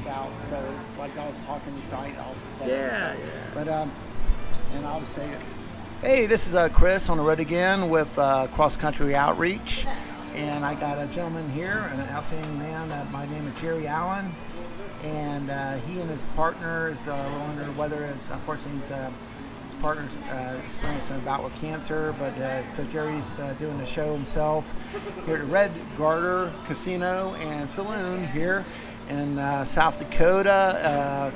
this out. So it's like I was talking, so I'll say Yeah. But and I'll just say it. Hey, this is Chris on the road again with Cross Country Outreach, and I got a gentleman here, an outstanding man. My name is Jerry Allen, and he and his partner is a little under the weather. Unfortunately, his partner's experiencing a bout with cancer, but so Jerry's doing the show himself here at Red Garter Casino and Saloon here in South Dakota,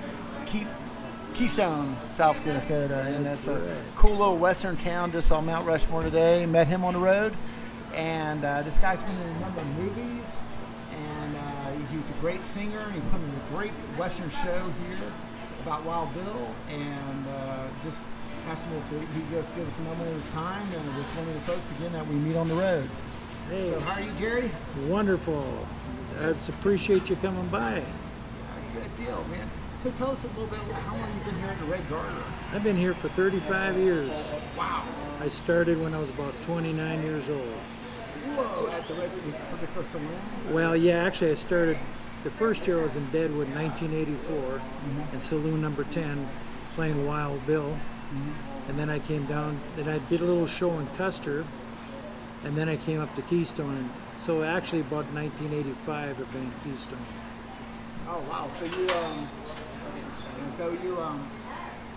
Keystone, South Dakota, and that's a cool little western town just on Mount Rushmore today. Met him on the road, and this guy's been in a number of movies, and he's a great singer. He put in a great western show here about Wild Bill, and just asked him if he just give us a moment of his time, and just one of the folks again that we meet on the road. Hey. So how are you, Jerry? Wonderful. I appreciate you coming by. Good deal, man. So tell us a little bit, how long have you been here at the Red Garter? I've been here for 35 years. Wow. I started when I was about 29 years old. Whoa, at the Red Garter Saloon? Well, yeah, actually I started, the first year I was in Deadwood in 1984, in Saloon number 10, playing Wild Bill. And then I came down, and I did a little show in Custer, and then I came up to Keystone. And so actually about 1985 I've been in Keystone. Oh, wow. So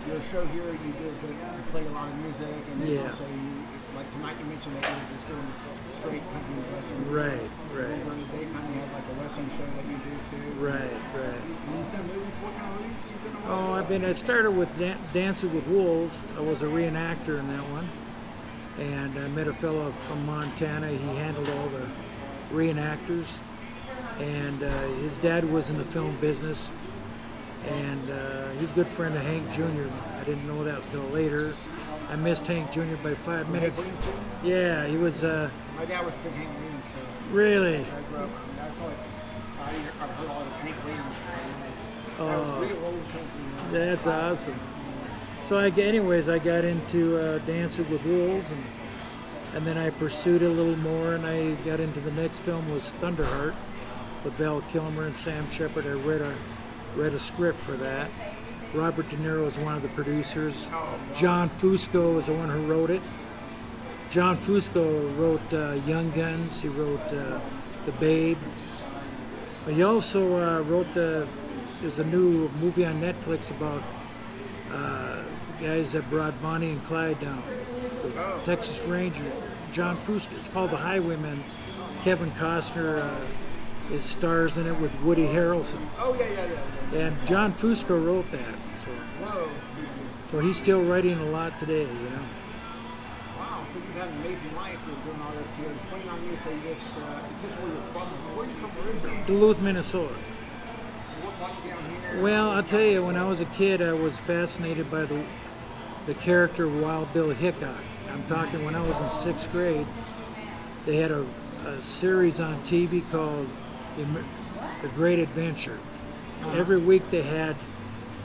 your show here, you play a lot of music, and then also like tonight you mentioned that you were just doing straight country and western music. Right. During the daytime you have like a western show that you do too. Right. And you've done movies. What kind of movies have you been on? I started with Dancing with Wolves. I was a reenactor in that one, and I met a fellow from Montana. He handled all the reenactors, and his dad was in the film business. And he's a good friend of Hank Jr. I didn't know that until later. I missed Hank Jr. by 5 minutes. Yeah, he was. My dad was a big Hank Williams fan. Really? I grew up. That's like I've heard all the Hank Williams. That was real old country. That's awesome. So I got into Dancing with Wolves, and then I pursued it a little more, and I got into the next film was Thunderheart with Val Kilmer and Sam Shepard. I read a script for that. Robert De Niro is one of the producers. John Fusco is the one who wrote it. John Fusco wrote Young Guns. He wrote The Babe. But he also wrote there's a new movie on Netflix about the guys that brought Bonnie and Clyde down, the Texas Rangers. John Fusco. It's called The Highwaymen. Kevin Costner stars in it with Woody Harrelson. Oh yeah. And John Fusco wrote that. So he's still writing a lot today, you know. Wow, so you've had an amazing life. You're doing all this here. 29 years, so you just, is this where you're from? Where are you from originally? Duluth, Minnesota. What brought you down here? Well, I'll tell you, when I was a kid, I was fascinated by the character of Wild Bill Hickok. I'm talking when I was in 6th grade, they had a series on TV called The Great Adventure. Every week they had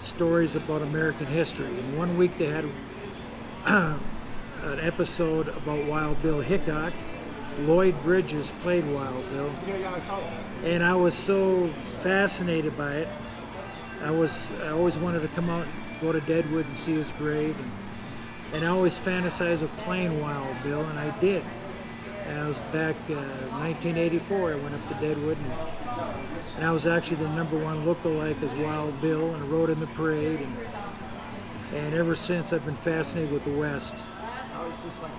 stories about American history. And one week they had an episode about Wild Bill Hickok. Lloyd Bridges played Wild Bill. Yeah, I saw that. And I was so fascinated by it. I always wanted to come out and go to Deadwood and see his grave. And I always fantasized of playing Wild Bill, and I did. And I was back 1984. I went up to Deadwood, and I was actually the #1 lookalike as Wild Bill, and rode in the parade. And ever since, I've been fascinated with the West. Oh, it's just like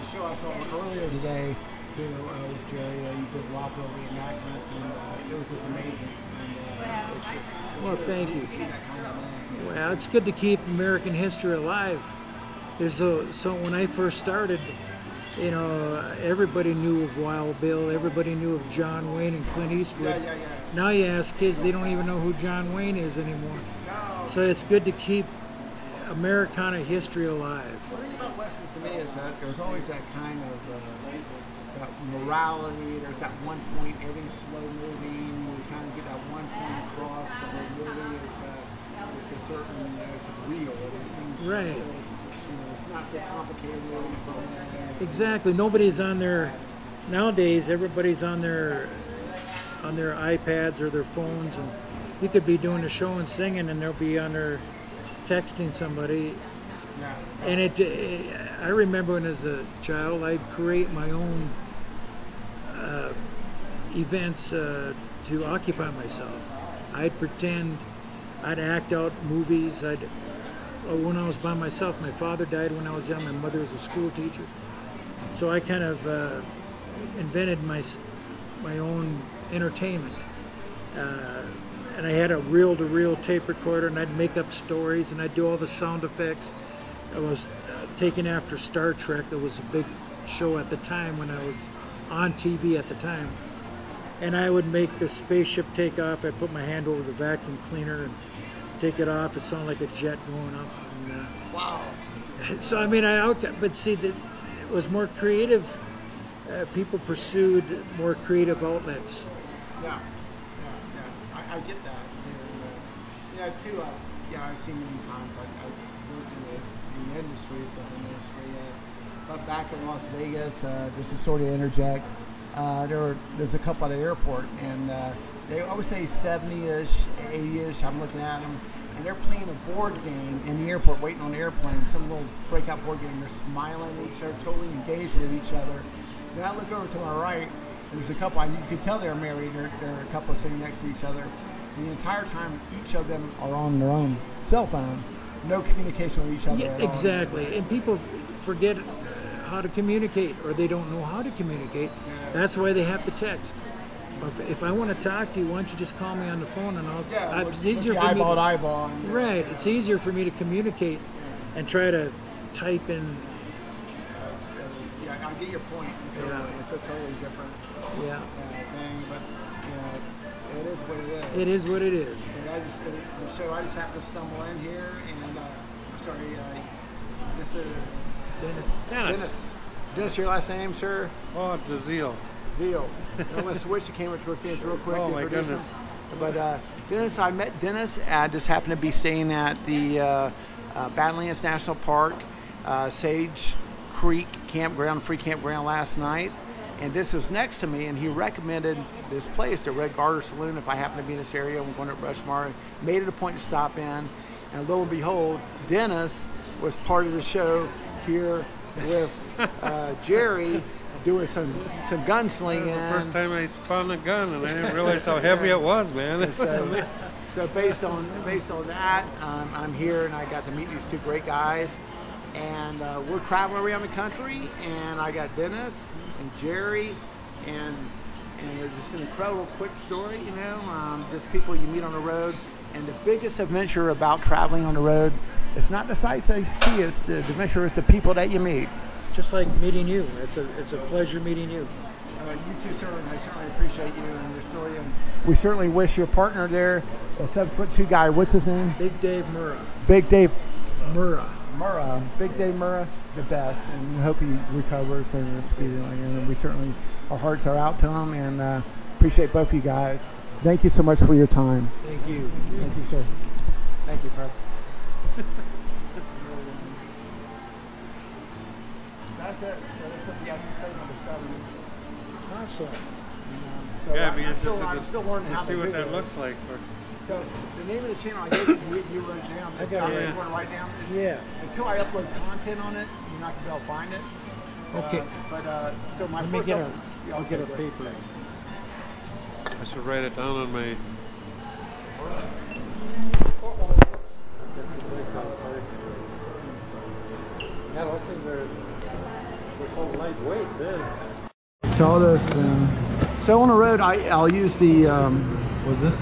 the show I saw earlier today here with Jerry. You did Wild Bill reenactment, and it was just amazing. And Well, thank you. To see that kind of thing. Well, it's good to keep American history alive. So when I first started, you know, everybody knew of Wild Bill, everybody knew of John Wayne and Clint Eastwood. Yeah. Now you ask kids, they don't even know who John Wayne is anymore. No. So it's good to keep Americana history alive. The thing about Westerns to me is that there's always that kind of that morality. There's that one point, everything's slow moving. We kind of get that one point across. The whole movie is a certain, it's real. It seems Right. so, it's not so complicated. Exactly. Nobody's on their, nowadays everybody's on their iPads or their phones, you could be doing a show and singing, and they'll be on there texting somebody. Yeah. And I remember when as a child, I'd create my own events to occupy myself. I'd pretend, I'd act out movies. When I was by myself, my father died when I was young. My mother was a school teacher, so I kind of invented my own entertainment. And I had a reel-to-reel tape recorder, and I'd make up stories, and I'd do all the sound effects. I was taken after Star Trek. That was a big show at the time when I was on TV at the time. And I would make the spaceship take off. I'd put my hand over the vacuum cleaner and take it off. It sounded like a jet going up. And, Wow. so I mean, but see, it was more creative. People pursued more creative outlets. Yeah. I get that. Too. I've seen many times. I worked in the industry, film industry. But back in Las Vegas, this is sort of interject. There's a couple at the airport, and I would say 70-ish, 80-ish. I'm looking at them, and they're playing a board game in the airport, waiting on the airplane. Some little breakout board game. They're smiling at each other, totally engaged with each other. Then I look over to my right. There's a couple. You can tell they're married. They're a couple sitting next to each other. And the entire time, each of them are on their own cell phone. No communication with each other. Yeah, exactly. And people forget how to communicate, or they don't know how to communicate. Yeah. That's why they have to text. If I want to talk to you, why don't you just call me on the phone, and it's easier for me eyeball to eyeball. Right. It's easier for me to communicate and try to type in. I get your point. Yeah. It's a totally different thing, but it is what it is. It is what it is. And I just happened to stumble in here, and I'm sorry, this is Dennis. Dennis, your last name, sir? Oh, DeZeal. Zeal. I'm going to switch the camera towards Dennis real quick. Oh, my goodness. But Dennis, I met Dennis. I just happened to be staying at the Badlands National Park, Sage Creek Campground, free campground last night. And this was next to me, and he recommended this place, the Red Garter Saloon. If I happen to be in this area, I'm going to Rushmore. Made it a point to stop in, and lo and behold, Dennis was part of the show here with Jerry doing some gunslinging. That was the first time I spun a gun, and I didn't realize how heavy it was, man. So based on that, I'm here, and I got to meet these two great guys. And we're traveling around the country, and I got Dennis and Jerry, and it's just an incredible quick story, just people you meet on the road. And the biggest adventure about traveling on the road, it's not the sights you see, it's the adventure is the people that you meet. Just like meeting you. It's a pleasure meeting you. You too, sir, and I certainly appreciate you and your story. And we certainly wish your partner there, a 7'2" guy, what's his name? Big Dave Murrah. Big Dave Murrah. Big Dave Murrah, the best, and we hope he recovers and speedily. And we certainly, our hearts are out to him, and appreciate both of you guys. Thank you so much for your time. Thank you. Thank you, sir. Thank you, Fred. So that's it. So this is segment 7. Awesome. So yeah, I'm still learning how to see do what that this. looks like. So the name of the channel I gave you wrote it down. You want to write down this? Yeah. Until I upload content on it, you're not going to be able to find it. Okay. So my Let me first get I'll get a paper. I should write it down on my... Yeah, those things are so lightweight, man. Tell us. So on the road, I'll use the. Was this?